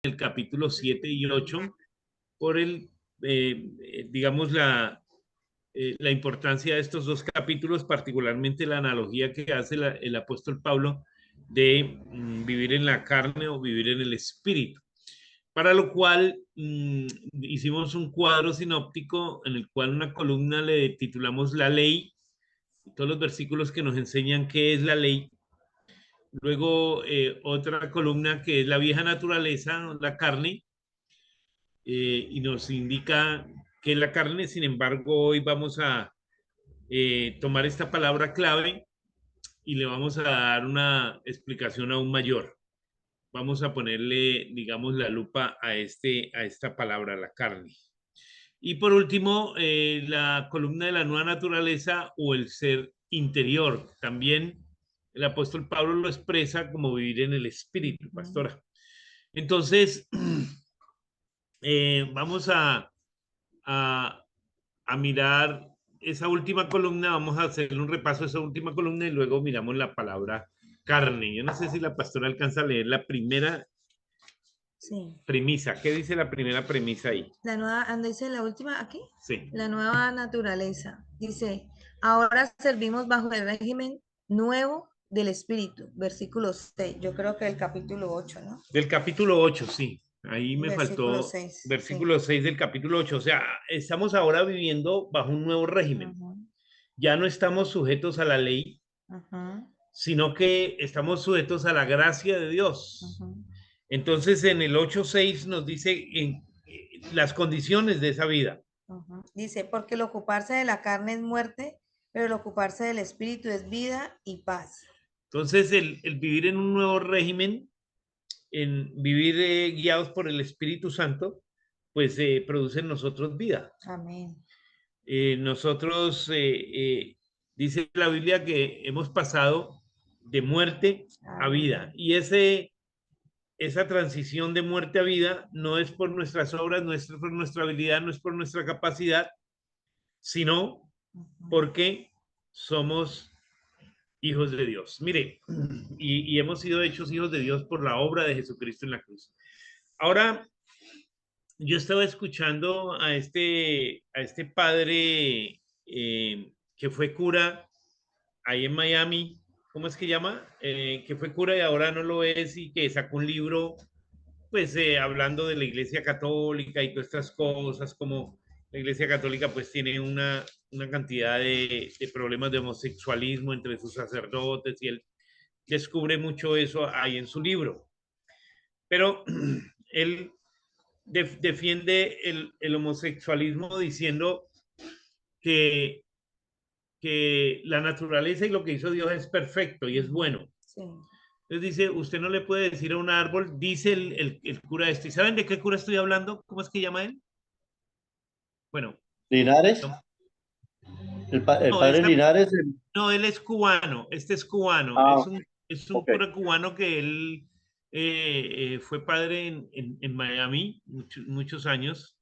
el capítulo 7 y 8 por digamos, la importancia de estos dos capítulos, particularmente la analogía que hace el apóstol Pablo de vivir en la carne o vivir en el espíritu. Para lo cual hicimos un cuadro sinóptico en el cual una columna le titulamos La Ley, y todos los versículos que nos enseñan qué es la ley. Luego otra columna que es la vieja naturaleza, la carne, y nos indica que es la carne. Sin embargo, hoy vamos a tomar esta palabra clave y le vamos a dar una explicación aún mayor. Vamos a ponerle, digamos, la lupa a esta palabra, la carne. Y por último, la columna de la nueva naturaleza o el ser interior. También el apóstol Pablo lo expresa como vivir en el espíritu, pastora. Entonces, vamos a mirar esa última columna, vamos a hacer un repaso de esa última columna y luego miramos la palabra carne. Yo no sé si la pastora alcanza a leer la primera premisa. ¿Qué dice la primera premisa ahí? La nueva, dice la última aquí. Sí. La nueva naturaleza. Dice, ahora servimos bajo el régimen nuevo del Espíritu. Versículo 6. Yo creo que el capítulo 8, ¿no? Del capítulo 8, sí. Ahí me Versículo faltó 6. versículo 6 del capítulo 8. O sea, estamos ahora viviendo bajo un nuevo régimen. Ya no estamos sujetos a la ley, sino que estamos sujetos a la gracia de Dios. Entonces, en el 8:6 nos dice las condiciones de esa vida. Dice, porque el ocuparse de la carne es muerte, pero el ocuparse del espíritu es vida y paz. Entonces, el vivir en un nuevo régimen, en vivir guiados por el Espíritu Santo, pues produce en nosotros vida. Amén. Nosotros, dice la Biblia que hemos pasado de muerte a vida. Y esa transición de muerte a vida no es por nuestras obras, no es por nuestra habilidad, no es por nuestra capacidad, sino porque somos hijos de Dios. Mire, y hemos sido hechos hijos de Dios por la obra de Jesucristo en la cruz. Ahora, yo estaba escuchando a este padre que fue cura ahí en Miami. ¿Cómo es que llama? Que fue cura y ahora no lo es, y que sacó un libro, pues hablando de la Iglesia Católica y todas estas cosas, como la Iglesia Católica pues tiene una cantidad de problemas de homosexualismo entre sus sacerdotes, y él descubre mucho eso ahí en su libro. Pero él defiende el homosexualismo diciendo que, que la naturaleza y lo que hizo Dios es perfecto y es bueno. Sí. Entonces dice, usted no le puede decir a un árbol, dice el cura este. ¿Y saben de qué cura estoy hablando? ¿Cómo es que llama él? Bueno. ¿Linares? No. El padre Linares. No, él es cubano. Este es cubano. Ah, es un cura cubano que él fue padre en Miami muchos años,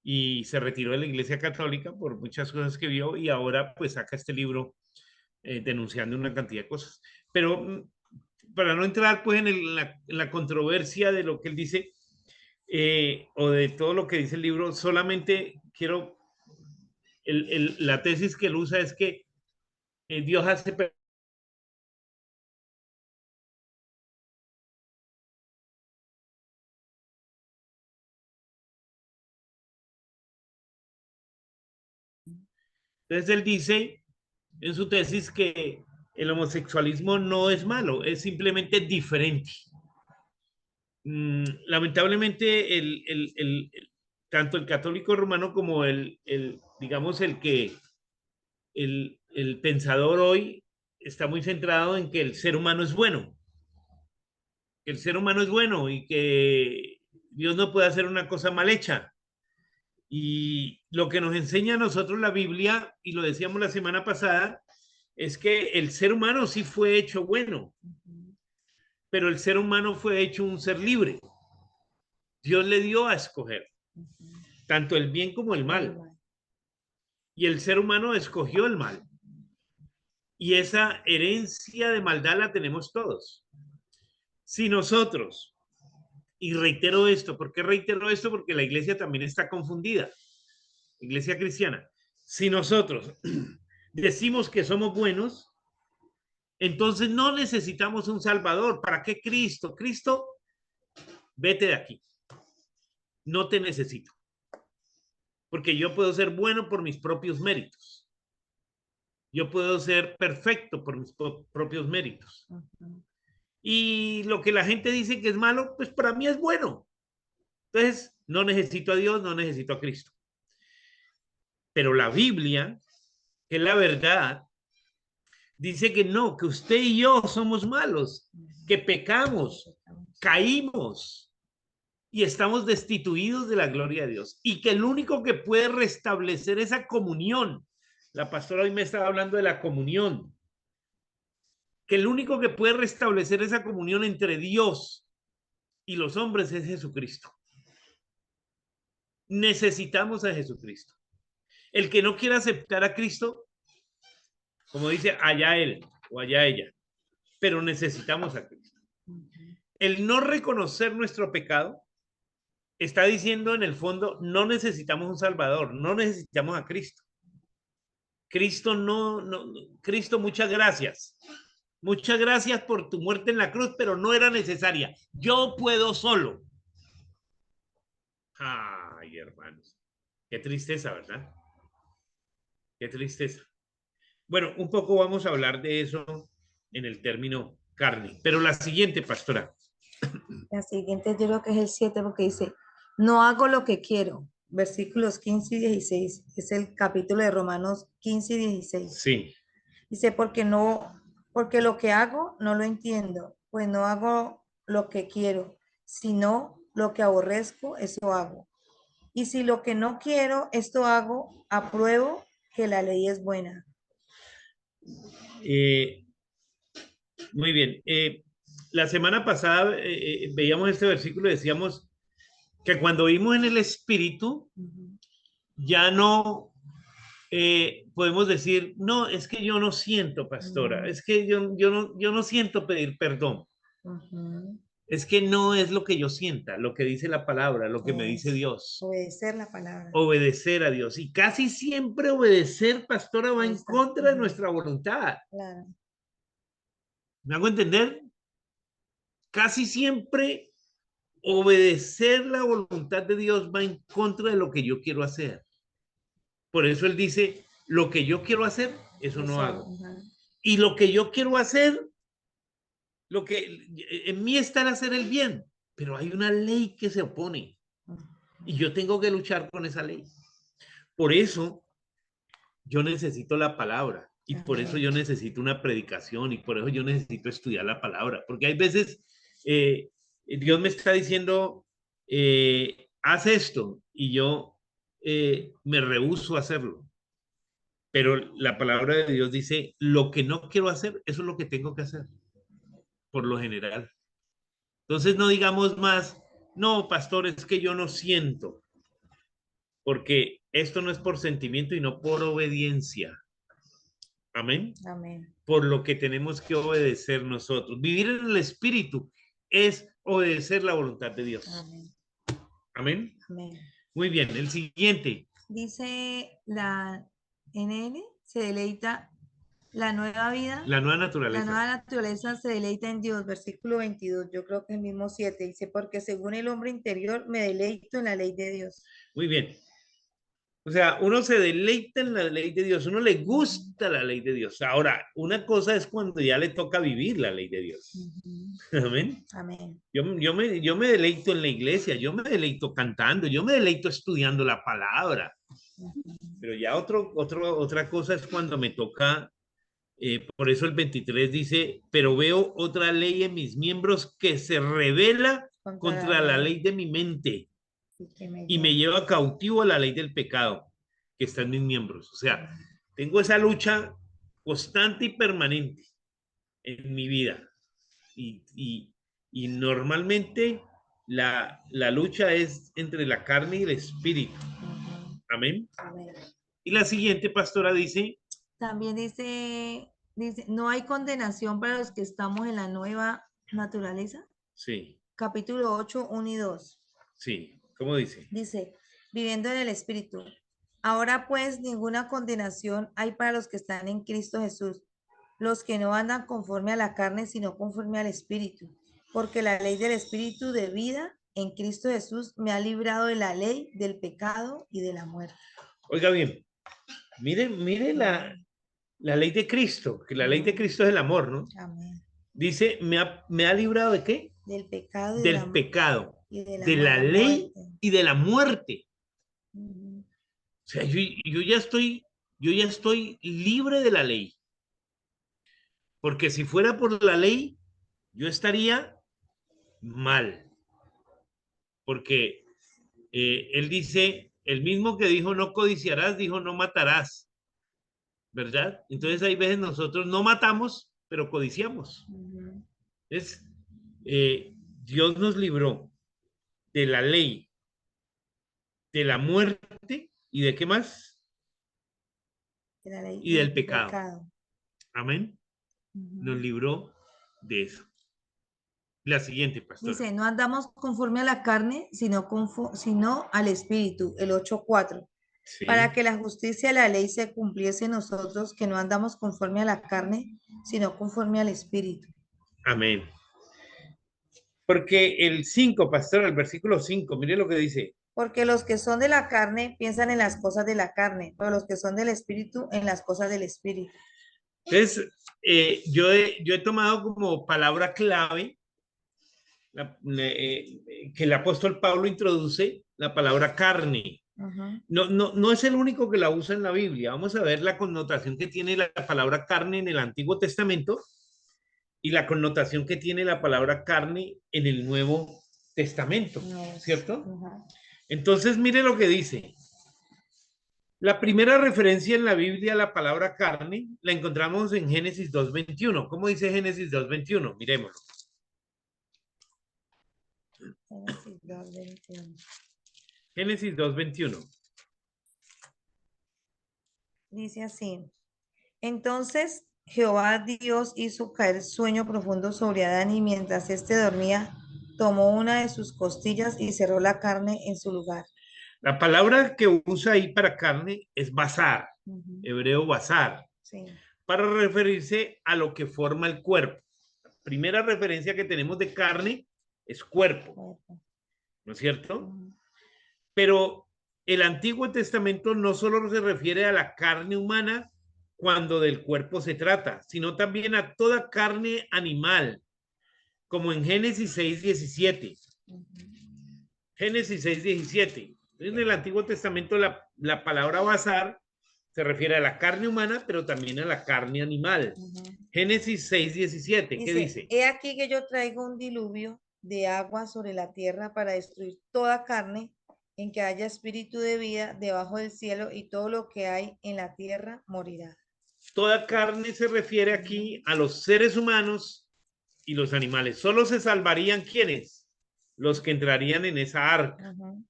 y se retiró de la Iglesia Católica por muchas cosas que vio, y ahora pues saca este libro denunciando una cantidad de cosas. Pero para no entrar pues en la controversia de lo que él dice, o de todo lo que dice el libro, solamente quiero, la tesis que él usa es que Dios hace Entonces él dice en su tesis que el homosexualismo no es malo, es simplemente diferente. Lamentablemente tanto el católico romano como digamos el pensador hoy está muy centrado en que el ser humano es bueno, que el ser humano es bueno y que Dios no puede hacer una cosa mal hecha. Y lo que nos enseña a nosotros la Biblia, y lo decíamos la semana pasada, es que el ser humano sí fue hecho bueno, pero el ser humano fue hecho un ser libre. Dios le dio a escoger tanto el bien como el mal. Y el ser humano escogió el mal. Y esa herencia de maldad la tenemos todos. Si nosotros Y reitero esto. ¿Por qué reitero esto? Porque la iglesia también está confundida. Iglesia cristiana. Si nosotros decimos que somos buenos, entonces no necesitamos un Salvador. ¿Para qué Cristo? Cristo, vete de aquí. No te necesito. Porque yo puedo ser bueno por mis propios méritos. Yo puedo ser perfecto por mis propios méritos. Y lo que la gente dice que es malo, pues para mí es bueno. Entonces, no necesito a Dios, no necesito a Cristo. Pero la Biblia, que es la verdad, dice que no, que usted y yo somos malos, que pecamos, caímos y estamos destituidos de la gloria de Dios. Y que el único que puede restablecer esa comunión, la pastora hoy me estaba hablando de la comunión, que el único que puede restablecer esa comunión entre Dios y los hombres es Jesucristo. Necesitamos a Jesucristo. El que no quiera aceptar a Cristo, como dice, allá él o allá ella, pero necesitamos a Cristo. El no reconocer nuestro pecado está diciendo en el fondo, no necesitamos un Salvador, no necesitamos a Cristo. Cristo Cristo, muchas gracias. Muchas gracias por tu muerte en la cruz, pero no era necesaria. Yo puedo solo. Ay, hermanos. Qué tristeza, ¿verdad? Qué tristeza. Bueno, un poco vamos a hablar de eso en el término carne. Pero la siguiente, pastora. La siguiente yo creo que es el 7 porque dice, no hago lo que quiero. Versículos 15 y 16. Es el capítulo de Romanos 15 y 16. Sí. Dice, porque lo que hago no lo entiendo, pues no hago lo que quiero, sino lo que aborrezco, eso hago. Y si lo que no quiero, esto hago, apruebo que la ley es buena. Muy bien. La semana pasada veíamos este versículo y decíamos que cuando vimos en el Espíritu, ya no podemos decir, no, es que yo no siento, pastora, es que yo no siento pedir perdón. Es que no es lo que yo sienta, lo que dice la palabra, lo que me dice Dios. Obedecer la palabra. Obedecer a Dios. Y casi siempre obedecer, pastora, va en contra de nuestra voluntad. Claro. ¿Me hago entender? Casi siempre obedecer la voluntad de Dios va en contra de lo que yo quiero hacer. Por eso él dice, lo que yo quiero hacer, eso no hago. Y lo que yo quiero hacer, lo que en mí está en hacer el bien, pero hay una ley que se opone y yo tengo que luchar con esa ley. Por eso yo necesito la palabra y por eso yo necesito una predicación y por eso yo necesito estudiar la palabra, porque hay veces Dios me está diciendo, haz esto y yo me rehúso a hacerlo. Pero la palabra de Dios dice, lo que no quiero hacer, eso es lo que tengo que hacer, por lo general. Entonces no digamos más, no, pastor, es que yo no siento, porque esto no es por sentimiento y no por obediencia. Amén. Amén. Por lo que tenemos que obedecer nosotros. Vivir en el Espíritu es obedecer la voluntad de Dios. Amén. Amén. Amén. Muy bien, el siguiente. Dice la NN, se deleita la nueva vida. La nueva naturaleza. La nueva naturaleza se deleita en Dios, versículo 22, yo creo que es el mismo 7, dice, porque según el hombre interior me deleito en la ley de Dios. Muy bien. O sea, uno se deleita en la ley de Dios, uno le gusta la ley de Dios. Ahora, una cosa es cuando ya le toca vivir la ley de Dios. Amén. Amén. Yo me deleito en la iglesia, yo me deleito cantando, yo me deleito estudiando la palabra. Pero ya otra cosa es cuando me toca, por eso el 23 dice, pero veo otra ley en mis miembros que se revela contra la ley de mi mente y me lleva cautivo a la ley del pecado que está en mis miembros. O sea, tengo esa lucha constante y permanente en mi vida. Y normalmente la lucha es entre la carne y el espíritu. Amén. Amén. Y la siguiente, pastora, dice. También dice, no hay condenación para los que estamos en la nueva naturaleza. Sí. capítulo 8, 1 y 2. Sí, ¿cómo dice? Dice, viviendo en el Espíritu. Ahora pues ninguna condenación hay para los que están en Cristo Jesús, los que no andan conforme a la carne, sino conforme al Espíritu. Porque la ley del Espíritu de vida en Cristo Jesús me ha librado de la ley del pecado y de la muerte. Oiga bien, mire la ley de Cristo, que la ley de Cristo es el amor, ¿no? Amén. Dice, me ha librado ¿de qué? Del pecado y Del pecado, y de de la mala ley muerte. y de la muerte. Ujú. O sea, yo ya estoy libre de la ley. Porque si fuera por la ley, yo estaría mal. Porque él dice, el mismo que dijo no codiciarás, dijo no matarás. ¿Verdad? Entonces hay veces nosotros no matamos, pero codiciamos. Ujú. Es, Dios nos libró de la ley, de la muerte y de qué más? De la ley Y del pecado. Amén. Ujú. Nos libró de eso. La siguiente, pastora. Dice, no andamos conforme a la carne, sino al Espíritu, el 8:4. Sí. Para que la justicia de la ley se cumpliese en nosotros, que no andamos conforme a la carne, sino conforme al Espíritu. Amén. Porque el 5, pastor, el versículo 5, mire lo que dice. Porque los que son de la carne piensan en las cosas de la carne, pero los que son del Espíritu en las cosas del Espíritu. Entonces, yo he tomado como palabra clave que el apóstol Pablo introduce la palabra carne. Ujú. No es el único que la usa en la Biblia. Vamos a ver la connotación que tiene la palabra carne en el Antiguo Testamento y la connotación que tiene la palabra carne en el Nuevo Testamento, ¿cierto? Ujú. Entonces, mire lo que dice. La primera referencia en la Biblia a la palabra carne la encontramos en Génesis 2:21. ¿Cómo dice Génesis 2:21? Miremoslo. Génesis 2:21. Génesis 2:21. Dice así. Entonces Jehová Dios hizo caer sueño profundo sobre Adán y mientras éste dormía, tomó una de sus costillas y cerró la carne en su lugar. La palabra que usa ahí para carne es basar, Ujú. hebreo basar, Sí. para referirse a lo que forma el cuerpo. La primera referencia que tenemos de carne es cuerpo, Cuerpo. ¿no es cierto? Ujú. Pero el Antiguo Testamento no solo se refiere a la carne humana cuando del cuerpo se trata, sino también a toda carne animal, como en Génesis 6:17. Ujú. Génesis 6:17. En el Antiguo Testamento la palabra basar se refiere a la carne humana, pero también a la carne animal. Ujú. Génesis 6:17, ¿qué dice? He aquí que yo traigo un diluvio de agua sobre la tierra para destruir toda carne en que haya espíritu de vida debajo del cielo y todo lo que hay en la tierra morirá. Toda carne se refiere aquí a los seres humanos y los animales. Solo se salvarían ¿quiénes? Los que entrarían en esa arca. Ujú.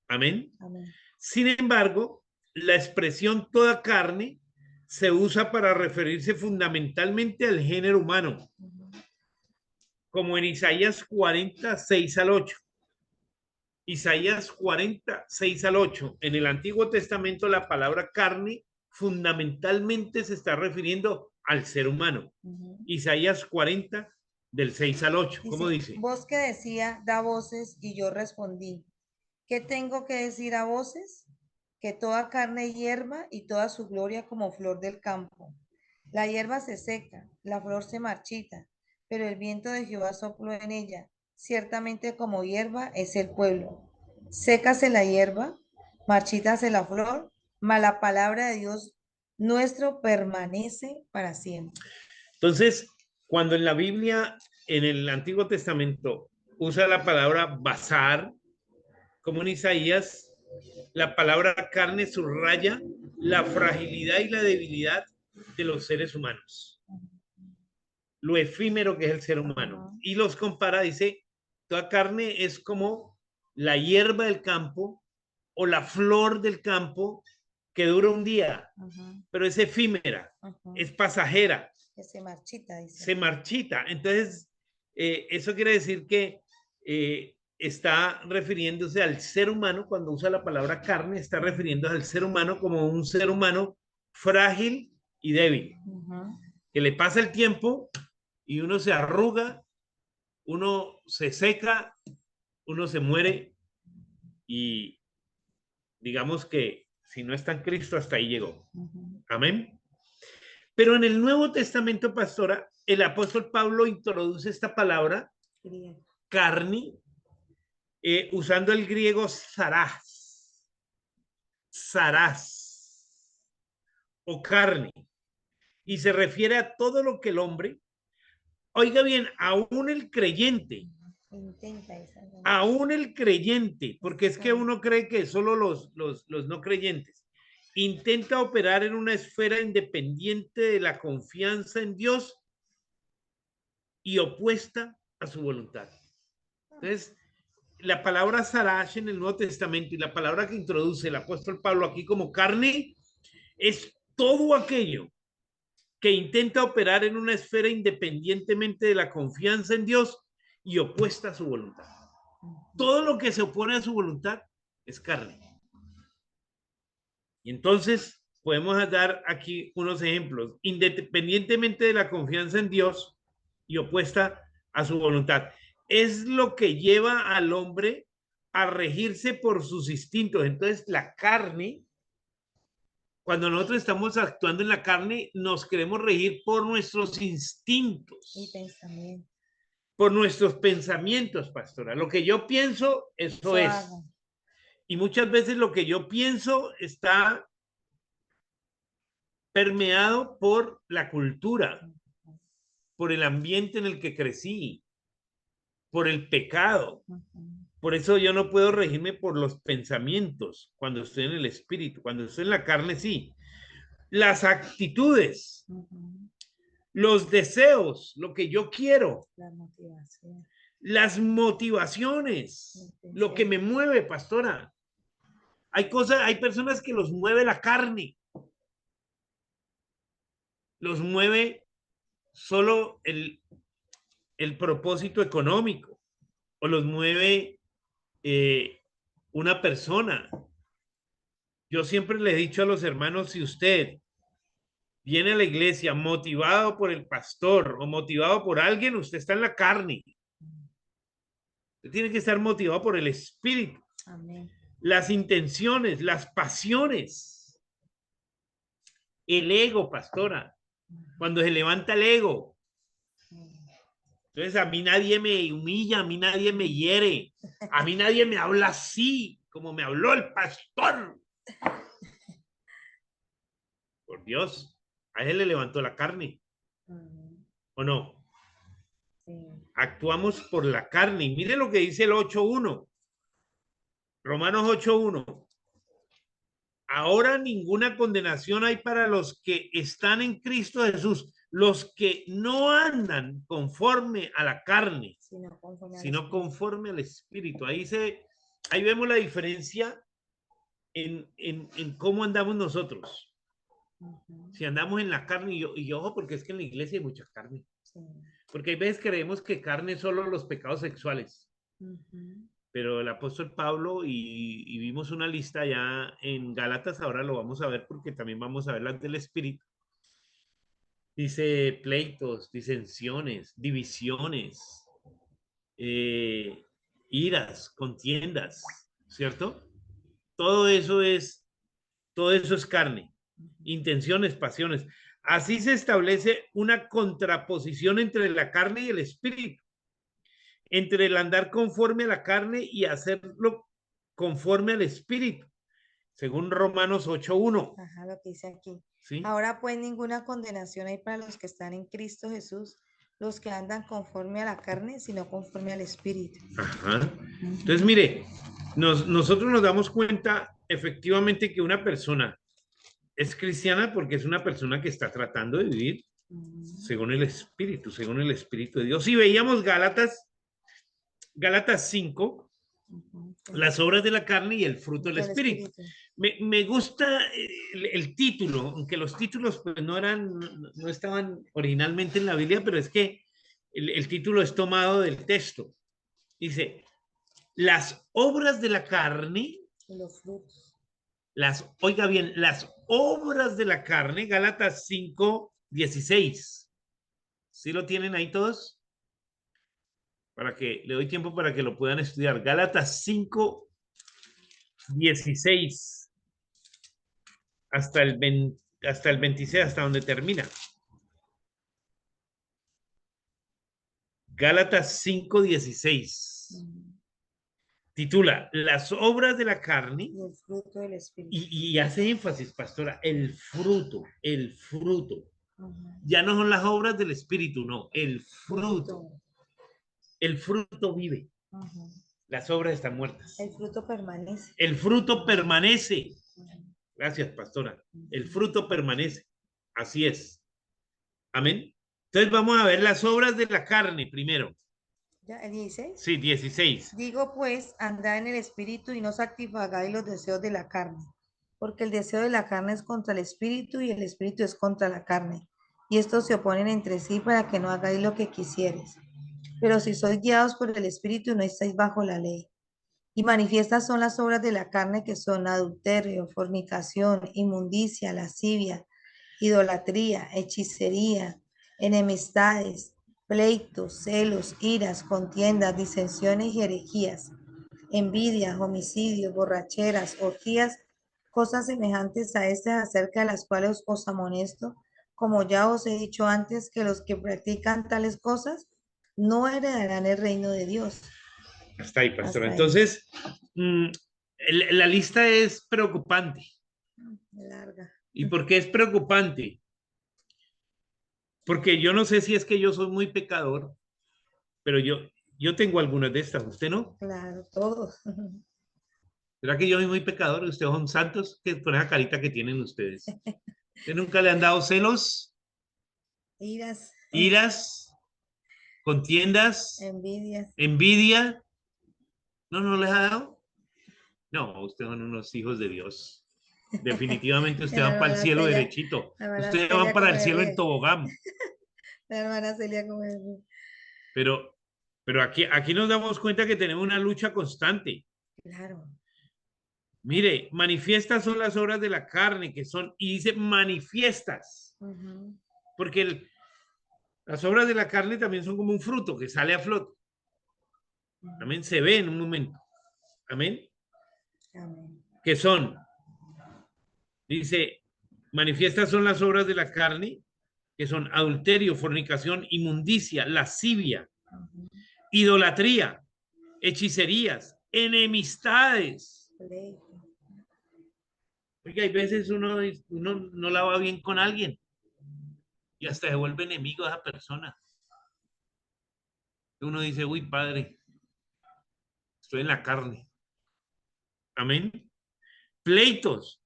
Amén. Amén. Sin embargo, la expresión toda carne se usa para referirse fundamentalmente al género humano, Ujú. como en Isaías 46:8. Isaías 46:8. En el Antiguo Testamento la palabra carne fundamentalmente se está refiriendo al ser humano. Ujú. Isaías 40 del 6 al 8. ¿Cómo dice? Voz que decía, da voces, y yo respondí, ¿qué tengo que decir a voces? Que toda carne hierba y toda su gloria como flor del campo. La hierba se seca, la flor se marchita, pero el viento de Jehová sopló en ella. Ciertamente como hierba es el pueblo. Sécase la hierba, marchítase la flor, mas la palabra de Dios nuestro permanece para siempre. Entonces, cuando en la Biblia, en el Antiguo Testamento, usa la palabra basar, como en Isaías, la palabra carne subraya la fragilidad y la debilidad de los seres humanos, lo efímero que es el ser humano. Y los compara, dice, toda carne es como la hierba del campo o la flor del campo que dura un día, pero es efímera, es pasajera. Que se marchita, dice. Se marchita. Entonces, eso quiere decir que está refiriéndose al ser humano. Cuando usa la palabra carne, está refiriéndose al ser humano como un ser humano frágil y débil, que le pasa el tiempo y uno se arruga, uno se seca, uno se muere, y digamos que si no está en Cristo, hasta ahí llegó. Amén. Pero en el Nuevo Testamento, pastora, el apóstol Pablo introduce esta palabra, carne, usando el griego sarás o carne, y se refiere a todo lo que el hombre, oiga bien, aún el creyente, porque es que uno cree que solo los no creyentes, intenta operar en una esfera independiente de la confianza en Dios y opuesta a su voluntad. Entonces, la palabra Sarash en el Nuevo Testamento y la palabra que introduce el apóstol Pablo aquí como carne es todo aquello que intenta operar en una esfera independientemente de la confianza en Dios y opuesta a su voluntad. Todo lo que se opone a su voluntad es carne. Y entonces podemos dar aquí unos ejemplos. Independientemente de la confianza en Dios y opuesta a su voluntad. Es lo que lleva al hombre a regirse por sus instintos. Entonces la carne, cuando nosotros estamos actuando en la carne, nos queremos regir por nuestros instintos. Y pensamiento. Por nuestros pensamientos, pastora. Lo que yo pienso, eso es. Hago. Y muchas veces lo que yo pienso está permeado por la cultura, por el ambiente en el que crecí, por el pecado. Por eso yo no puedo regirme por los pensamientos cuando estoy en el espíritu. Cuando estoy en la carne, sí. Las actitudes, los deseos, lo que yo quiero, las motivaciones, lo que me mueve, pastora. Hay personas que los mueve la carne, los mueve solo el propósito económico, o los mueve una persona. Yo siempre le he dicho a los hermanos, si usted viene a la iglesia motivado por el pastor o motivado por alguien, usted está en la carne. Usted tiene que estar motivado por el espíritu. Amén. Las intenciones, las pasiones, el ego, pastora. Cuando se levanta el ego. Entonces a mí nadie me humilla, a mí nadie me hiere, a mí nadie me habla así como me habló el pastor. Por Dios, a él le levantó la carne. ¿O no? Sí. Actuamos por la carne. Y mire lo que dice el 8.1. Romanos 8.1. Ahora ninguna condenación hay para los que están en Cristo Jesús, los que no andan conforme a la carne, sino conforme al Espíritu. Ahí vemos la diferencia en cómo andamos nosotros. Si andamos en la carne, y ojo, porque es que en la iglesia hay mucha carne. Porque hay veces creemos que carne es solo los pecados sexuales. Pero el apóstol Pablo, y vimos una lista ya en Gálatas, ahora lo vamos a ver porque también vamos a ver las del Espíritu. Dice pleitos, disensiones, divisiones, iras, contiendas, ¿cierto? Todo eso es carne, intenciones, pasiones. Así se establece una contraposición entre la carne y el espíritu, entre el andar conforme a la carne y hacerlo conforme al espíritu, según Romanos 8.1. Ajá, lo que dice aquí. ¿Sí? Ahora pues ninguna condenación hay para los que están en Cristo Jesús, los que andan conforme a la carne, sino conforme al espíritu. Ajá. Entonces, mire, nosotros nos damos cuenta efectivamente que una persona es cristiana porque es una persona que está tratando de vivir según el espíritu de Dios. Si veíamos Gálatas 5, las obras de la carne y el fruto del espíritu. Me gusta el título, aunque los títulos pues, no estaban originalmente en la Biblia, pero es que el título es tomado del texto. Dice, las obras de la carne, Los frutos. oiga bien, las obras de la carne, Gálatas 5:16. ¿Sí lo tienen ahí todos? Para que le doy tiempo para que lo puedan estudiar. Gálatas 5:16 hasta el 26, hasta donde termina. Gálatas 5:16. Titula Las obras de la carne. Y el fruto del Espíritu. Y hace énfasis, pastora, el fruto, el fruto. Ujú. Ya no son las obras del Espíritu, no, el fruto. El fruto vive. Ujú. Las obras están muertas. El fruto permanece. El fruto permanece. Ujú. Gracias, pastora. El fruto permanece. Así es. Amén. Entonces vamos a ver las obras de la carne primero. ¿Ya? ¿El 16? Sí, 16. Digo pues, andad en el Espíritu y no satisfagáis los deseos de la carne, porque el deseo de la carne es contra el Espíritu y el Espíritu es contra la carne. Y estos se oponen entre sí para que no hagáis lo que quisieres. Pero si sois guiados por el Espíritu, no estáis bajo la ley. Y manifiestas son las obras de la carne, que son adulterio, fornicación, inmundicia, lascivia, idolatría, hechicería, enemistades, pleitos, celos, iras, contiendas, disensiones y herejías, envidias, homicidios, borracheras, orgías, cosas semejantes a estas, acerca de las cuales os amonesto, como ya os he dicho antes, que los que practican tales cosas no heredarán el reino de Dios. Hasta ahí, pastora. Hasta ahí. Entonces, la lista es preocupante. Larga. ¿Y por qué es preocupante? Porque yo no sé si es que yo soy muy pecador, pero yo tengo algunas de estas, ¿usted no? Claro, todos. ¿Será que yo soy muy pecador? ¿Ustedes son santos? ¿Qué con esa carita que tienen ustedes? ¿Ustedes nunca le han dado celos, Iras, iras, contiendas, envidias. envidia? ¿No les ha dado? No, ustedes son unos hijos de Dios. Definitivamente ustedes van para el cielo derechito. Ustedes van para el cielo en tobogán. La hermana Celia como bebé. Pero aquí nos damos cuenta que tenemos una lucha constante. Claro. Mire, manifiestas son las obras de la carne, que son, y dice manifiestas, Ujú. porque las obras de la carne también son como un fruto que sale a flote. Amén, se ve en un momento. Amén. Amén. Que son, dice, manifiestas son las obras de la carne, que son adulterio, fornicación, inmundicia, lascivia, Ujú. idolatría, hechicerías, enemistades. Pleito. Porque hay veces uno no la va bien con alguien y hasta se vuelve enemigo de esa persona. Uno dice, uy, padre, estoy en la carne. Amén. Pleitos.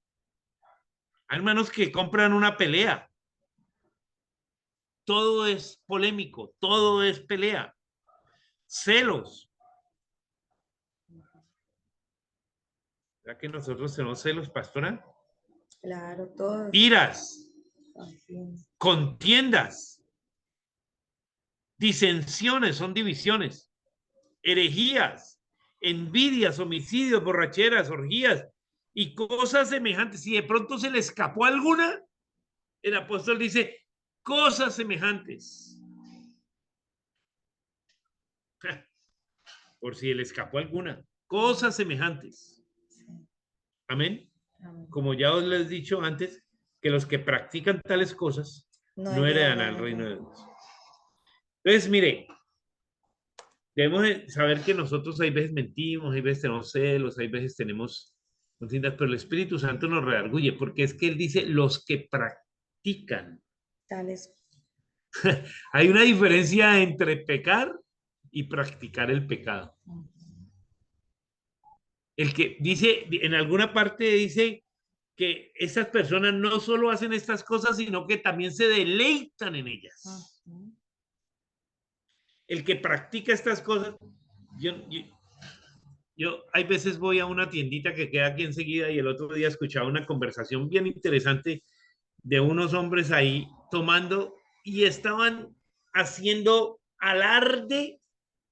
Hay hermanos que compran una pelea. Todo es polémico, todo es pelea. Celos. ¿Verdad que nosotros tenemos celos, pastora? Claro, todos. Iras, También. contiendas, disensiones, son divisiones, herejías, envidias, homicidios, borracheras, orgías y cosas semejantes. Si de pronto se le escapó alguna, el apóstol dice cosas semejantes. Por si le escapó alguna, cosas semejantes. Sí. Amén. Amén. Como ya os les he dicho antes, que los que practican tales cosas no heredan al reino de Dios. Entonces, mire, debemos de saber que nosotros hay veces mentimos, hay veces tenemos celos, hay veces tenemos contiendas, pero el Espíritu Santo nos redarguye, porque es que Él dice los que practican. Tales. Hay una diferencia entre pecar y practicar el pecado. Ujú. El que dice, en alguna parte dice que estas personas no solo hacen estas cosas, sino que también se deleitan en ellas. Ujú. El que practica estas cosas, yo hay veces voy a una tiendita que queda aquí enseguida y el otro día escuchaba una conversación bien interesante de unos hombres ahí tomando y estaban haciendo alarde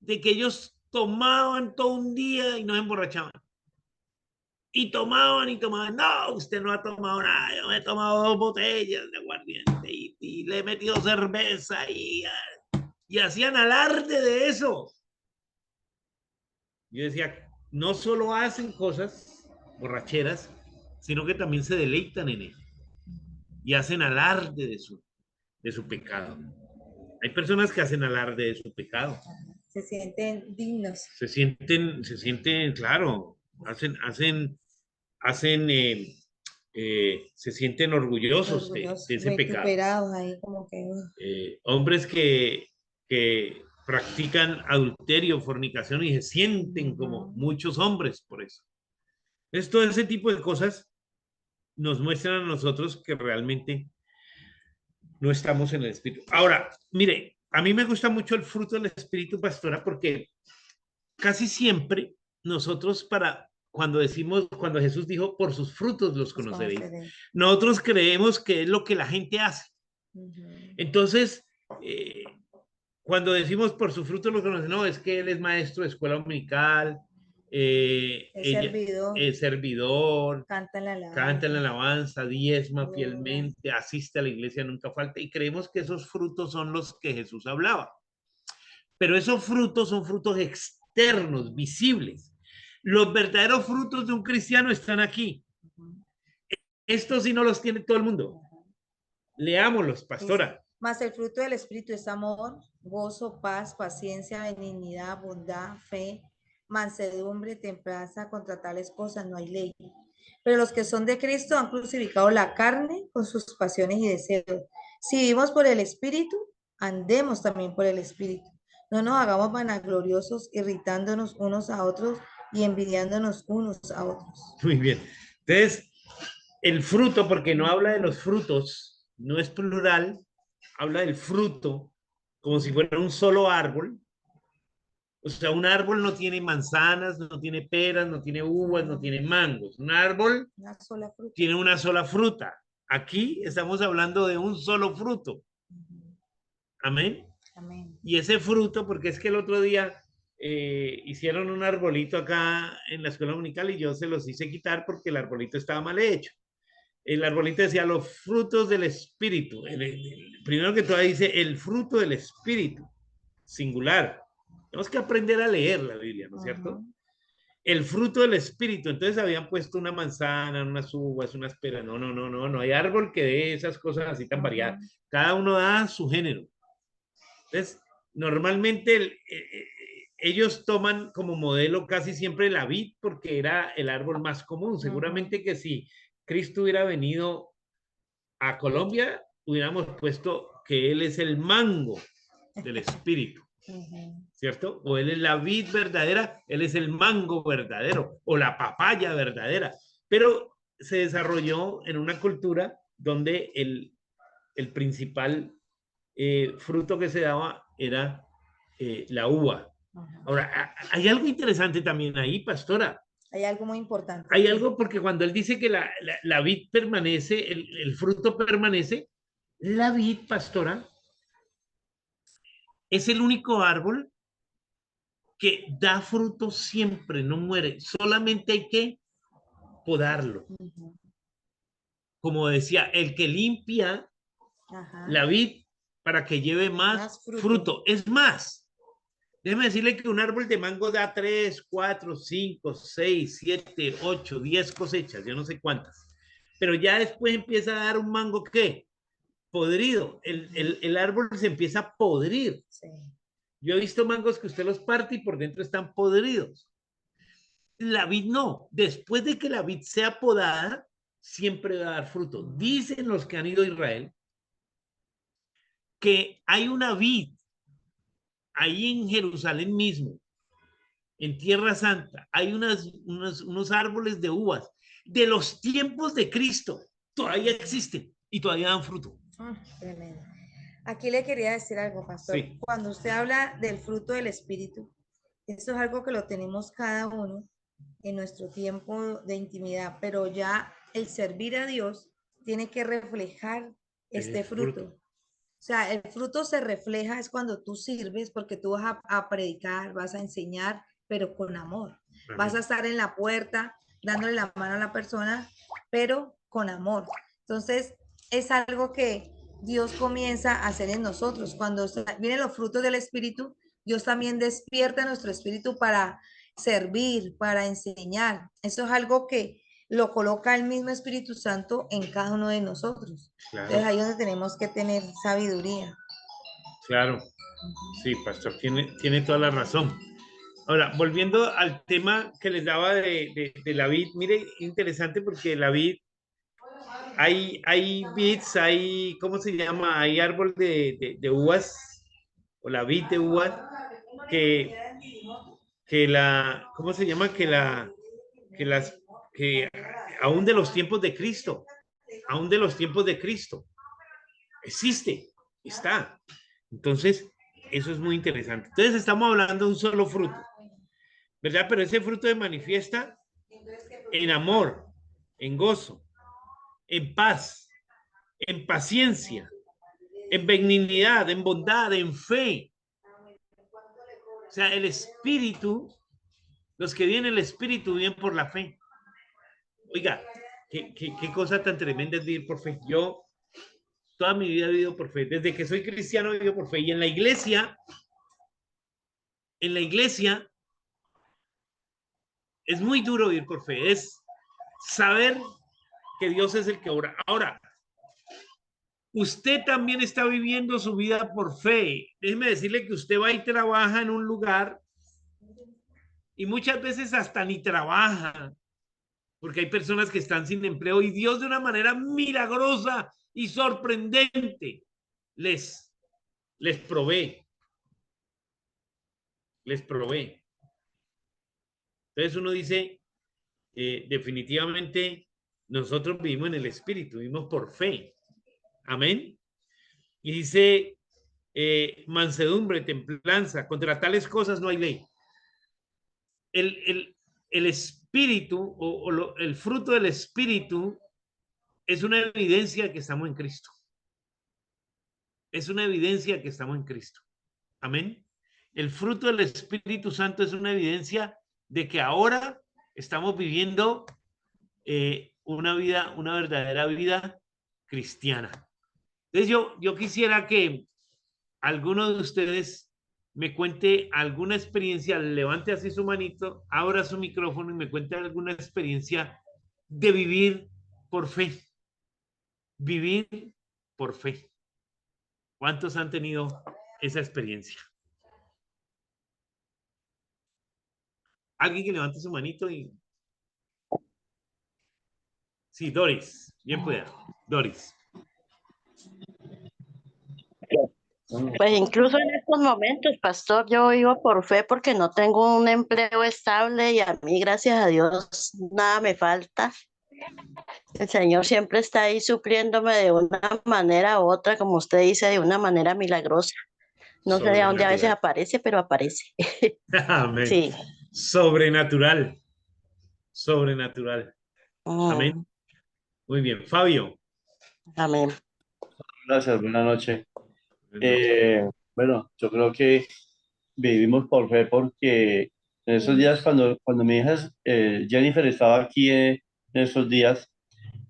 de que ellos tomaban todo un día y no se emborrachaban. Y tomaban y tomaban. No, usted no ha tomado nada. Yo me he tomado 2 botellas de aguardiente y le he metido cerveza y hacían alarde de eso. Yo decía, no solo hacen cosas borracheras, sino que también se deleitan en ello y hacen alarde de su pecado. Hay personas que hacen alarde de su pecado. Se sienten dignos. Se sienten, claro, se sienten orgullosos de ese pecado. Ahí como que... Hombres que practican adulterio, fornicación y se sienten como muchos hombres por eso. Entonces, todo ese tipo de cosas nos muestran a nosotros que realmente no estamos en el Espíritu. Ahora, mire, a mí me gusta mucho el fruto del Espíritu, pastora, porque casi siempre nosotros cuando Jesús dijo, por sus frutos los conoceréis, nosotros creemos que es lo que la gente hace. Entonces, cuando decimos por su fruto los conoceréis, no, es que él es maestro de escuela dominical, es servidor, canta en la alabanza, diezma fielmente, asiste a la iglesia, nunca falta, y creemos que esos frutos son los que Jesús hablaba. Pero esos frutos son frutos externos, visibles. Los verdaderos frutos de un cristiano están aquí. Estos sí no los tiene todo el mundo. Leámoslos, pastora. Mas el fruto del Espíritu es amor, gozo, paz, paciencia, benignidad, bondad, fe, mansedumbre, templanza. Contra tales cosas no hay ley. Pero los que son de Cristo han crucificado la carne con sus pasiones y deseos. Si vivimos por el Espíritu, andemos también por el Espíritu. No nos hagamos vanagloriosos, irritándonos unos a otros y envidiándonos unos a otros. Muy bien. Entonces, el fruto, porque no habla de los frutos, no es plural, habla del fruto como si fuera un solo árbol. O sea, un árbol no tiene manzanas, no tiene peras, no tiene uvas, no tiene mangos. Un árbol tiene una sola fruta. Aquí estamos hablando de un solo fruto. Amén. Amén. Y ese fruto, porque es que el otro día hicieron un arbolito acá en la escuela dominical y yo se los hice quitar porque el arbolito estaba mal hecho. El arbolito decía los frutos del espíritu. Primero que todo dice el fruto del espíritu, singular. Tenemos que aprender a leer la Biblia, ¿no es cierto? El fruto del espíritu. Entonces habían puesto una manzana, unas uvas, unas peras. No hay árbol que dé esas cosas así tan variadas. Cada uno da su género. Entonces, normalmente ellos toman como modelo casi siempre la vid porque era el árbol más común. Seguramente que si Cristo hubiera venido a Colombia, hubiéramos puesto que él es el mango del espíritu, ¿cierto? O él es la vid verdadera, él es el mango verdadero, o la papaya verdadera. Pero se desarrolló en una cultura donde el principal fruto que se daba era la uva. Ahora, hay algo interesante también ahí, pastora. Hay algo muy importante. Hay algo porque cuando él dice que la vid permanece, el fruto permanece, la vid, pastora, es el único árbol que da fruto siempre, no muere. Solamente hay que podarlo. Como decía, el que limpia la vid para que lleve más fruto. Es más, déjeme decirle que un árbol de mango da 3, 4, 5, 6, 7, 8, 10 cosechas, yo no sé cuántas. Pero ya después empieza a dar un mango, ¿qué? Podrido. El árbol se empieza a podrir. Sí. Yo he visto mangos que usted los parte y por dentro están podridos. La vid no. Después de que la vid sea podada, siempre va a dar fruto. Dicen los que han ido a Israel que hay una vid ahí en Jerusalén mismo, en Tierra Santa, hay unos árboles de uvas de los tiempos de Cristo. Todavía existen y todavía dan fruto. Tremendo. Aquí le quería decir algo, pastor. Sí. Cuando usted habla del fruto del Espíritu, eso es algo que lo tenemos cada uno en nuestro tiempo de intimidad, pero ya el servir a Dios tiene que reflejar este fruto. sea, el fruto se refleja es cuando tú sirves, porque tú vas a predicar, vas a enseñar, pero con amor. Vas a Amén. estar en la puerta dándole la mano a la persona, pero con amor. Entonces, es algo que Dios comienza a hacer en nosotros. Cuando vienen los frutos del Espíritu, Dios también despierta nuestro espíritu para servir, para enseñar. Eso es algo que lo coloca el mismo Espíritu Santo en cada uno de nosotros. Claro, Entonces ahí es donde tenemos que tener sabiduría. claro. Sí, pastor, tiene toda la razón. Ahora, volviendo al tema que les daba de la vid, mire, interesante porque la vid, hay vids, hay, ¿cómo se llama? Hay árbol de uvas, o la vid de uvas, que, ¿cómo se llama? Que las, que aún de los tiempos de Cristo, aún de los tiempos de Cristo, existe, está. Entonces, eso es muy interesante. Entonces, estamos hablando de un solo fruto, ¿verdad? Pero ese fruto se manifiesta en amor, en gozo, en paz, en paciencia, en benignidad, en bondad, en fe. O sea, el espíritu, los que vienen el espíritu viven por la fe. Oiga, qué cosa tan tremenda es vivir por fe. Yo toda mi vida he vivido por fe. Desde que soy cristiano he vivido por fe. Y en la iglesia es muy duro vivir por fe. Es saber que Dios es el que obra. Ahora, usted también está viviendo su vida por fe. Déjeme decirle que usted va y trabaja en un lugar y muchas veces hasta ni trabaja, porque hay personas que están sin empleo y Dios de una manera milagrosa y sorprendente les, les provee, les provee. Entonces uno dice, definitivamente nosotros vivimos en el Espíritu, vivimos por fe. Amén. Y dice, mansedumbre, templanza, contra tales cosas no hay ley. El espíritu el fruto del espíritu es una evidencia de que estamos en Cristo. Es una evidencia de que estamos en Cristo. Amén. El fruto del Espíritu Santo es una evidencia de que ahora estamos viviendo una vida, una verdadera vida cristiana. Entonces yo quisiera que alguno de ustedes me cuente alguna experiencia, levante así su manito, abra su micrófono y me cuente alguna experiencia de vivir por fe. Vivir por fe. ¿Cuántos han tenido esa experiencia? Alguien que levante su manito y... Sí, Doris, bien pueda. Doris. Pues incluso en estos momentos, pastor, yo vivo por fe porque no tengo un empleo estable y a mí, gracias a Dios, nada me falta. El Señor siempre está ahí supliéndome de una manera u otra, como usted dice, de una manera milagrosa. No sé de dónde a veces Sobrenatural. aparece, pero aparece. Amén. Sí. Sobrenatural. Sobrenatural. Amén. Mm, Muy bien. Fabio. amén. Gracias, buenas noches. Buenas noches. Bueno, yo creo que vivimos por fe porque en esos días cuando mi hija Jennifer estaba aquí en esos días,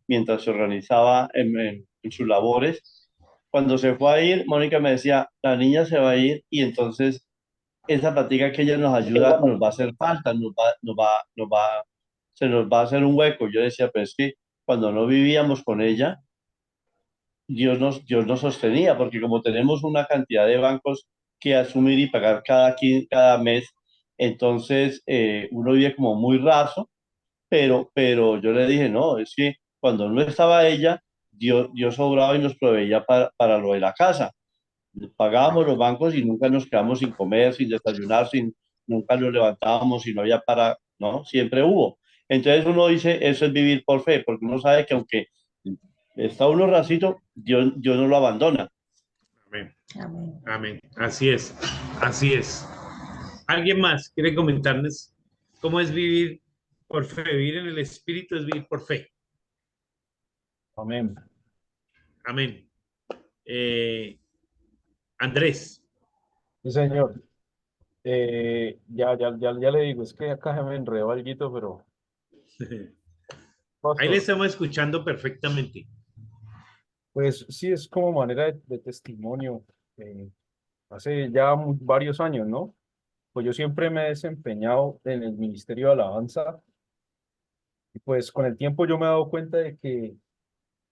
mientras se organizaba en sus labores, cuando se fue a ir, Mónica me decía, la niña se va a ir y entonces esa plática que ella nos ayuda nos va a hacer falta, se nos va a hacer un hueco. Yo decía, pero es que cuando no vivíamos con ella, Dios nos sostenía, porque como tenemos una cantidad de bancos que asumir y pagar cada mes, entonces uno vive como muy raso, pero yo le dije, no, es que cuando no estaba ella, Dios obraba y nos proveía para lo de la casa. Pagábamos los bancos y nunca nos quedamos sin comer, sin desayunar, nunca nos levantábamos y no había para, ¿no? Siempre hubo. Entonces uno dice, eso es vivir por fe, porque uno sabe que aunque está uno racito, Dios no lo abandona. Amén. Amén. Amén. Así es. Así es. ¿Alguien más quiere comentarles cómo es vivir por fe? Vivir en el Espíritu es vivir por fe. Amén. Amén. Eh, Andrés. Sí, señor. Ya le digo, es que acá se me enredó alguito, pero Ahí le pastor, estamos escuchando perfectamente. pues sí, es como manera de testimonio. Hace ya varios años, ¿no? Pues yo siempre me he desempeñado en el Ministerio de Alabanza y pues con el tiempo yo me he dado cuenta de que de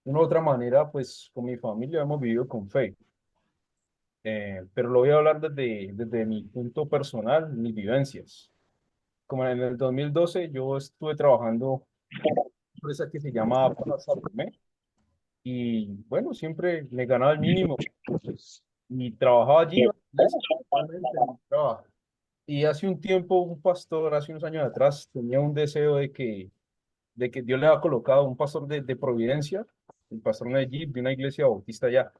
una u otra manera, pues con mi familia hemos vivido con fe. Pero lo voy a hablar desde mi punto personal, mis vivencias. Como en el 2012 yo estuve trabajando en una empresa que se llama Plaza Gourmet, y bueno, siempre me ganaba el mínimo y trabajaba allí principalmente en mi trabajo. Y hace un tiempo un pastor, hace unos años atrás, tenía un deseo de que Dios le había colocado un pastor de Providencia, el pastor Nayib, de una iglesia bautista allá,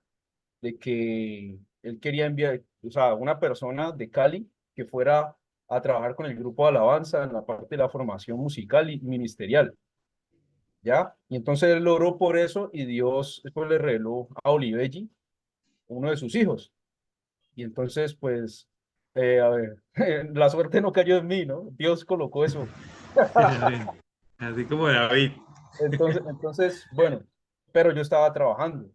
de que él quería enviar, o sea, una persona de Cali que fuera a trabajar con el grupo de alabanza en la parte de la formación musical y ministerial, ¿ya? Y entonces él oró por eso y Dios después le reveló a Olivelli, uno de sus hijos. Y entonces, pues, a ver, la suerte no cayó en mí, ¿no? Dios colocó eso. Así como David. Entonces, bueno, pero yo estaba trabajando,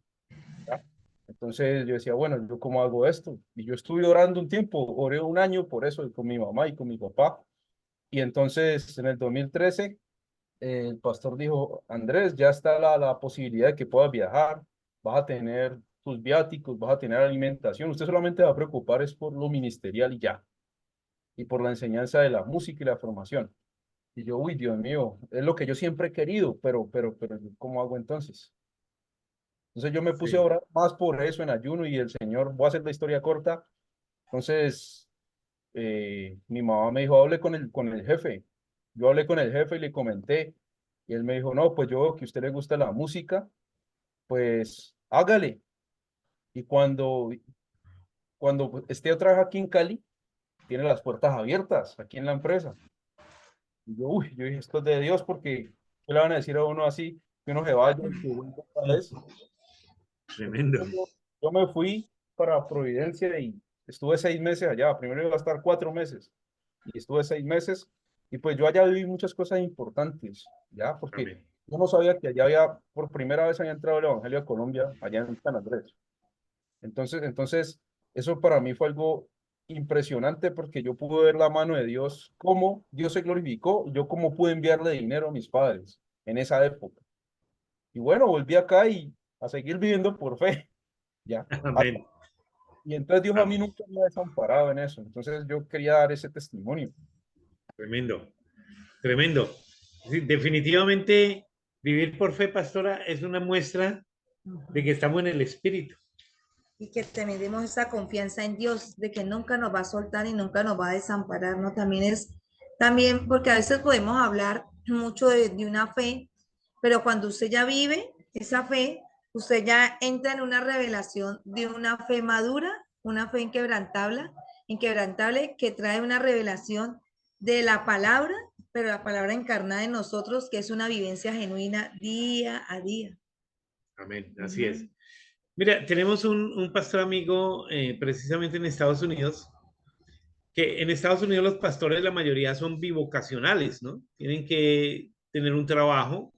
¿ya? Entonces yo decía, bueno, ¿yo cómo hago esto? Y yo estuve orando un tiempo, oré un año por eso con mi mamá y con mi papá. Y entonces en el 2013 el pastor dijo, Andrés, ya está la posibilidad de que puedas viajar, vas a tener tus viáticos, vas a tener alimentación, usted solamente va a preocupar es por lo ministerial y ya, y por la enseñanza de la música y la formación. Y yo, uy, Dios mío, es lo que yo siempre he querido, pero, ¿cómo hago entonces? Entonces yo me puse a Sí. orar más por eso en ayuno y el Señor, voy a hacer la historia corta. Entonces, mi mamá me dijo, hable con el jefe. Yo hablé con el jefe y le comenté. Y él me dijo, no, pues yo veo que a usted le gusta la música, pues hágale. Y cuando esté otra vez aquí en Cali, tiene las puertas abiertas aquí en la empresa. Y yo, uy, yo dije, esto es de Dios porque ¿qué le van a decir a uno así? Que uno se vaya y que vuelva otra vez. Tremendo. Yo me fui para Providencia y estuve 6 meses allá. Primero iba a estar 4 meses y estuve 6 meses. Y pues yo allá viví muchas cosas importantes, ¿ya? Porque Amén. yo no sabía que allá había, por primera vez había entrado el Evangelio a Colombia, allá en San Andrés. Entonces, eso para mí fue algo impresionante porque yo pude ver la mano de Dios, cómo Dios se glorificó, yo cómo pude enviarle dinero a mis padres en esa época. Y bueno, volví acá y a seguir viviendo por fe, ¿ya? Amén. Y entonces Dios a mí Amén. nunca me ha desamparado en eso. Entonces yo quería dar ese testimonio. Tremendo. Tremendo. Sí, definitivamente, vivir por fe, pastora, es una muestra de que estamos en el Espíritu. Y que tenemos esa confianza en Dios de que nunca nos va a soltar y nunca nos va a desamparar, ¿no? También porque a veces podemos hablar mucho de una fe, pero cuando usted ya vive esa fe, usted ya entra en una revelación de una fe madura, una fe inquebrantable que trae una revelación de la palabra, pero la palabra encarnada en nosotros, que es una vivencia genuina día a día. Amén. Así es. Mira, tenemos un pastor amigo precisamente en Estados Unidos, que en Estados Unidos los pastores, la mayoría son bivocacionales, ¿no? Tienen que tener un trabajo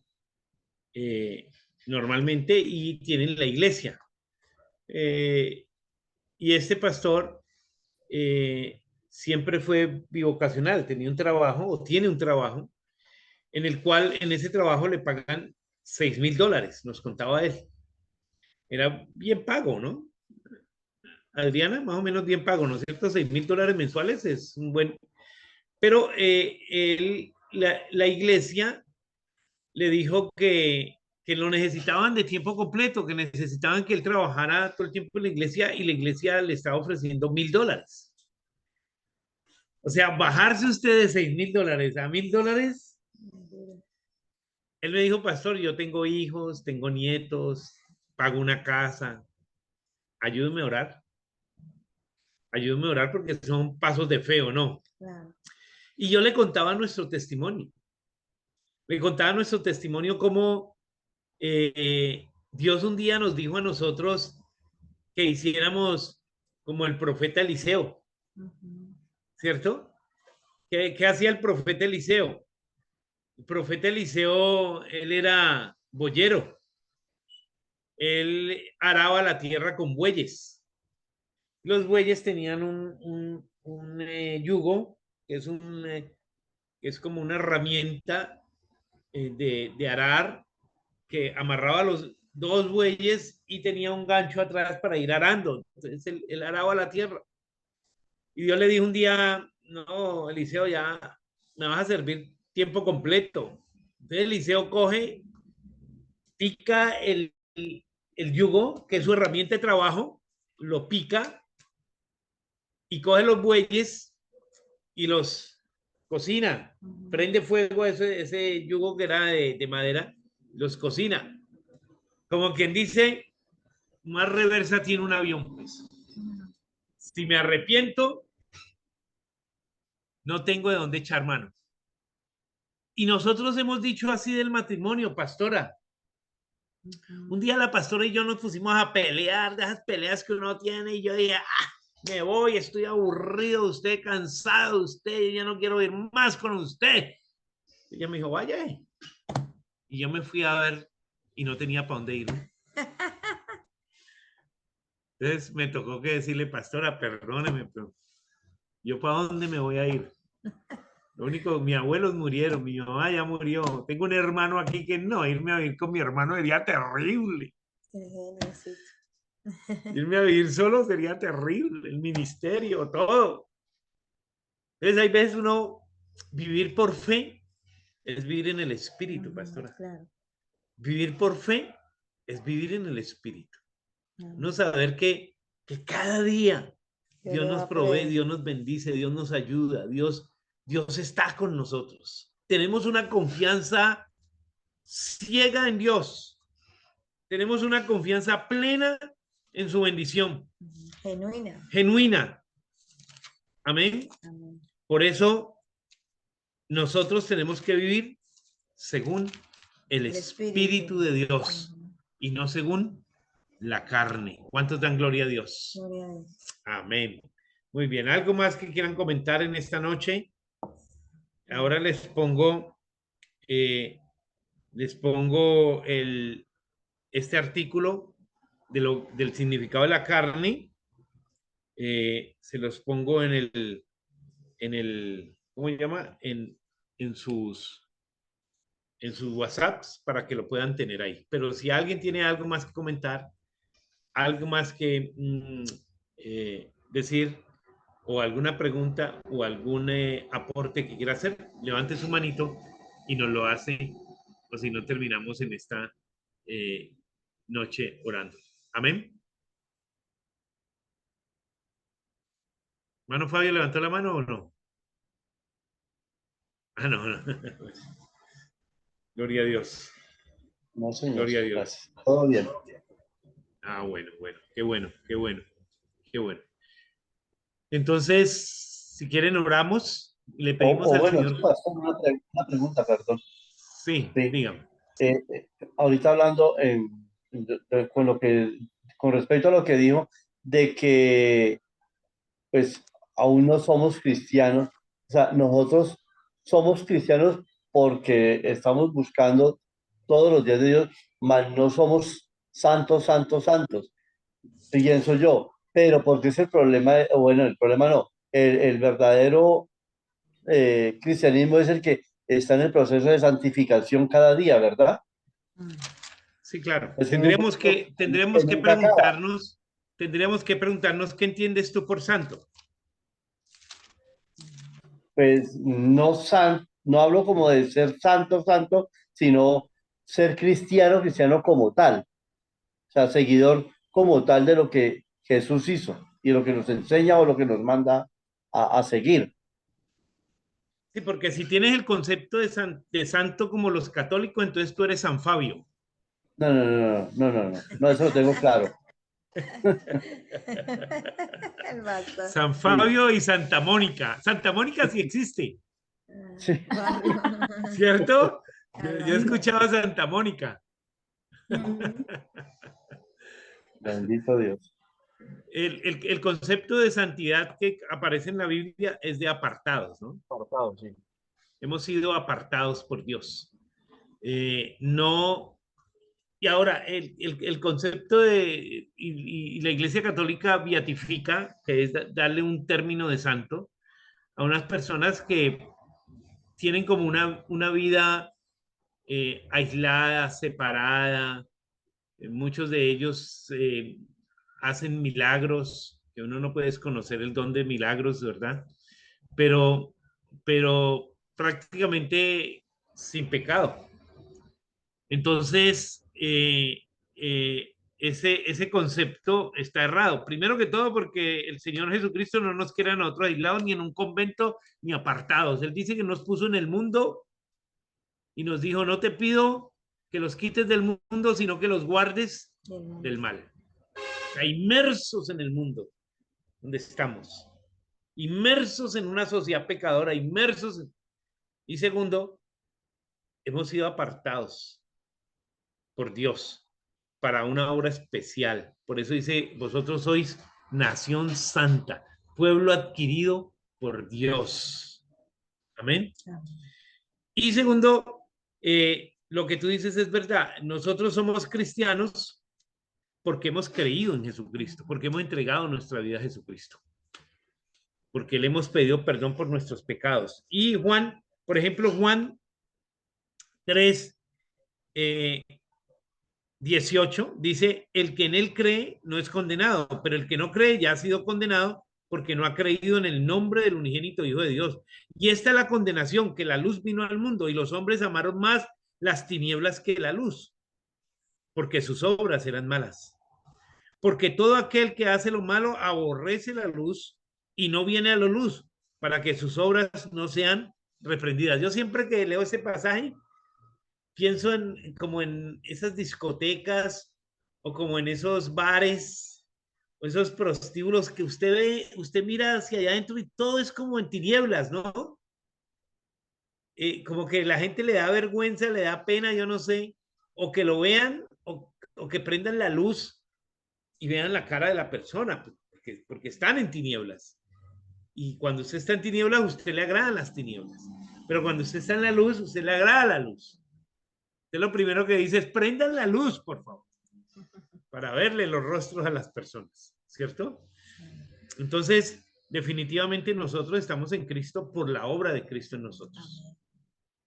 eh, normalmente y tienen la iglesia. Eh, y este pastor siempre fue bivocacional, tenía un trabajo o tiene un trabajo en el cual en ese trabajo le pagan $6,000, nos contaba él. Era bien pago, ¿no? Adriana, más o menos bien pago, ¿no es cierto? $6,000 mensuales es un buen... Pero la iglesia le dijo que lo necesitaban de tiempo completo, que necesitaban que él trabajara todo el tiempo en la iglesia y la iglesia le estaba ofreciendo $1,000. O sea, bajarse usted de $6,000 a $1,000. Él me dijo, pastor, yo tengo hijos, tengo nietos, pago una casa, ayúdeme a orar. Ayúdeme a orar porque son pasos de fe o no. Claro. Y yo le contaba nuestro testimonio. Le contaba nuestro testimonio cómo Dios un día nos dijo a nosotros que hiciéramos como el profeta Eliseo, Ujú. ¿cierto? ¿Qué hacía el profeta Eliseo? El profeta Eliseo, él era boyero. Él araba la tierra con bueyes. Los bueyes tenían un yugo, que es como una herramienta de arar, que amarraba los dos bueyes y tenía un gancho atrás para ir arando. Entonces él araba la tierra. Y Dios le dijo un día, no, Eliseo, ya me vas a servir tiempo completo. Entonces Eliseo coge, pica el yugo, que es su herramienta de trabajo, lo pica y coge los bueyes y los cocina. Ujú. Prende fuego a ese yugo que era de madera, los cocina. Como quien dice, más reversa tiene un avión, pues. Ujú. Si me arrepiento, no tengo de dónde echar mano. Y nosotros hemos dicho así del matrimonio, pastora. Ujú. Un día la pastora y yo nos pusimos a pelear de esas peleas que uno tiene y yo dije, me voy, estoy aburrido de usted, cansado de usted, ya no quiero ir más con usted. Y ella me dijo, vaya. Y yo me fui a ver y no tenía para dónde ir. Entonces me tocó que decirle, pastora, perdóneme, pero yo para dónde me voy a ir. Lo único, mis abuelos murieron, mi mamá ya murió. Tengo un hermano aquí que no, irme a vivir con mi hermano sería terrible. Qué geniecito. Irme a vivir solo sería terrible, el ministerio, todo. Entonces hay veces uno, vivir por fe es vivir en el espíritu, Ujú, pastora. claro. Vivir por fe es vivir en el espíritu. No Amén. saber que cada día Dios Dios le nos va a provee, proveer. Dios nos bendice, Dios nos ayuda, Dios está con nosotros. Tenemos una confianza ciega en Dios. Tenemos una confianza plena en su bendición, Ujú. Genuina. genuina. Amén. Amén. Por eso nosotros tenemos que vivir según el El Espíritu espíritu. de Dios Ujú. y no según la carne. ¿Cuántos dan gloria a Dios? Gloria a Dios. Amén. Muy bien. ¿Algo más que quieran comentar en esta noche? Ahora eh, les pongo este artículo del significado de la carne. Se los pongo ¿cómo se llama? En sus WhatsApps para que lo puedan tener ahí. Pero si alguien tiene algo más que comentar, algo más que decir, o alguna pregunta o algún aporte que quiera hacer, levante su manito y nos lo hace, o si no terminamos en esta eh, noche orando. Amén. ¿Mano Fabio levantó la mano o no? Ah, no, no. Gloria a Dios. No, señor. Gloria a Dios. Gracias. Todo bien. Ah, bueno, bueno. Qué bueno, qué bueno, qué bueno. Entonces, si quieren, oramos. Le pedimos O al bueno, sí, Señor. pastor, una pregunta, perdón. Sí, Sí. dígame. Ahorita hablando con respecto a lo que dijo, de que pues aún no somos cristianos. O sea, nosotros somos cristianos porque estamos buscando todos los días de Dios, mas no somos santos, santos, santos, pienso yo. Pero porque es el problema, o bueno, el problema no, el verdadero cristianismo es el que está en el proceso de santificación cada día, ¿verdad? Mm. Sí, claro. Es un Tendremos proceso que, tendremos que que nunca acaba. preguntarnos, tendríamos que preguntarnos qué entiendes tú por santo. Pues no hablo como de ser santo, santo, sino ser cristiano, cristiano como tal, o sea, seguidor como tal de lo que Jesús hizo y lo que nos enseña o lo que nos manda a seguir. Sí, porque si tienes el concepto de santo como los católicos, entonces tú eres San Fabio. No, no, no, no, no, no, no, no, eso lo tengo claro. El pastor. San Sí, Fabio y Santa Mónica. Santa Mónica sí existe, sí, Barrio. ¿cierto? Yo he Alba. escuchado a Santa Mónica. Ujú. bendito Dios. El concepto de santidad que aparece en la Biblia es de apartados, ¿no? Apartado, sí. Hemos sido apartados por Dios. No, y ahora el concepto y la Iglesia Católica beatifica, que es darle un término de santo a unas personas que tienen como una vida aislada, separada. Muchos de ellos hacen milagros, que uno no puede desconocer el don de milagros, ¿verdad? Pero, pero prácticamente sin pecado. Entonces, ese concepto está errado. Primero que todo porque el Señor Jesucristo no nos quiere a nosotros aislados ni en un convento ni apartados. Él dice que nos puso en el mundo y nos dijo, no te pido que los quites del mundo, sino que los guardes del mal. O sea, inmersos en el mundo donde estamos, inmersos en una sociedad pecadora, inmersos. Y segundo, hemos sido apartados por Dios para una obra especial. Por eso dice, vosotros sois nación santa, pueblo adquirido por Dios. Amén. Y segundo, lo que tú dices es verdad. Nosotros somos cristianos porque hemos creído en Jesucristo, porque hemos entregado nuestra vida a Jesucristo, porque le hemos pedido perdón por nuestros pecados. Y Juan, por ejemplo, Juan 3, 18 dice, el que en él cree no es condenado, pero el que no cree ya ha sido condenado porque no ha creído en el nombre del unigénito Hijo de Dios. Y esta es la condenación, que la luz vino al mundo y los hombres amaron más las tinieblas que la luz, porque sus obras eran malas. Porque todo aquel que hace lo malo aborrece la luz y no viene a la luz para que sus obras no sean reprendidas. Yo siempre que leo ese pasaje pienso como en esas discotecas o como en esos bares o esos prostíbulos que usted ve, usted mira hacia allá adentro y todo es como en tinieblas, ¿no? Como que la gente le da vergüenza, le da pena, yo no sé, o que lo vean o que prendan la luz y vean la cara de la persona, porque están en tinieblas. Y cuando usted está en tinieblas, usted le agradan las tinieblas. Pero cuando usted está en la luz, usted le agrada la luz. Usted lo primero que dice es, prendan la luz, por favor, para verle los rostros a las personas, ¿cierto? Entonces, definitivamente nosotros estamos en Cristo por la obra de Cristo en nosotros.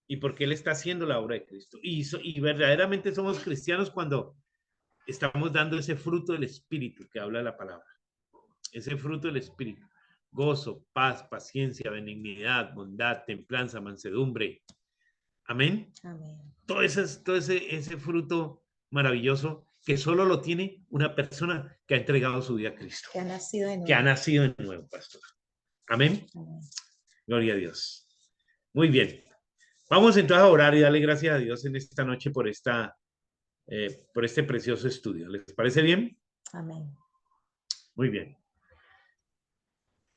Y porque Él está haciendo la obra de Cristo. Y verdaderamente somos cristianos cuando estamos dando ese fruto del Espíritu que habla la palabra. Ese fruto del Espíritu. Gozo, paz, paciencia, benignidad, bondad, templanza, mansedumbre. Amén. Amén. Todo ese fruto maravilloso que solo lo tiene una persona que ha entregado su vida a Cristo. Que ha nacido de nuevo. Que ha nacido de nuevo, pastor. Amén. Amén. Gloria a Dios. Muy bien. Vamos entonces a orar y darle gracias a Dios en esta noche por este precioso estudio. ¿Les parece bien? Amén. Muy bien.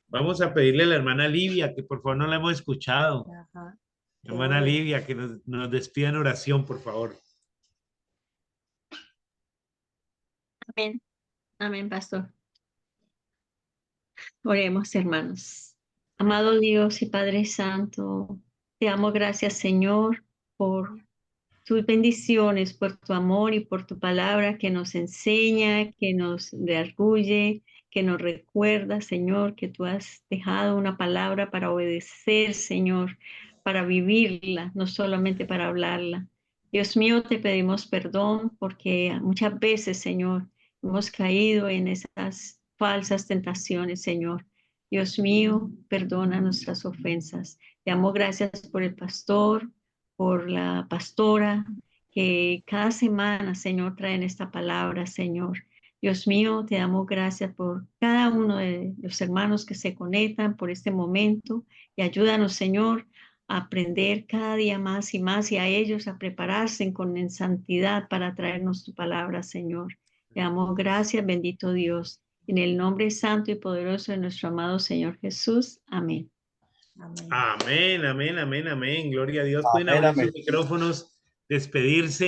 Vamos a pedirle a la hermana Livia, que por favor no la hemos escuchado. Ajá. Hermana Livia, que nos despida en oración, por favor. Amén. Amén, pastor. Oremos, hermanos. Amado Dios y Padre Santo, te damos gracias, Señor, por tus bendiciones, por tu amor y por tu palabra que nos enseña, que nos redarguye, que nos recuerda, Señor, que tú has dejado una palabra para obedecer, Señor, para vivirla, no solamente para hablarla. Dios mío, te pedimos perdón porque muchas veces, Señor, hemos caído en esas falsas tentaciones, Señor. Dios mío, perdona nuestras ofensas. Te damos gracias por el pastor, por la pastora, que cada semana, Señor, traen esta palabra, Señor. Dios mío, te damos gracias por cada uno de los hermanos que se conectan por este momento y ayúdanos, Señor, a aprender cada día más y más y a ellos a prepararse en santidad para traernos tu palabra, Señor. Te damos gracias, bendito Dios. En el nombre santo y poderoso de nuestro amado Señor Jesús. Amén. Amén, amén, amén, amén. Gloria a Dios. Amén, Pueden abrir amén. sus micrófonos, despedirse.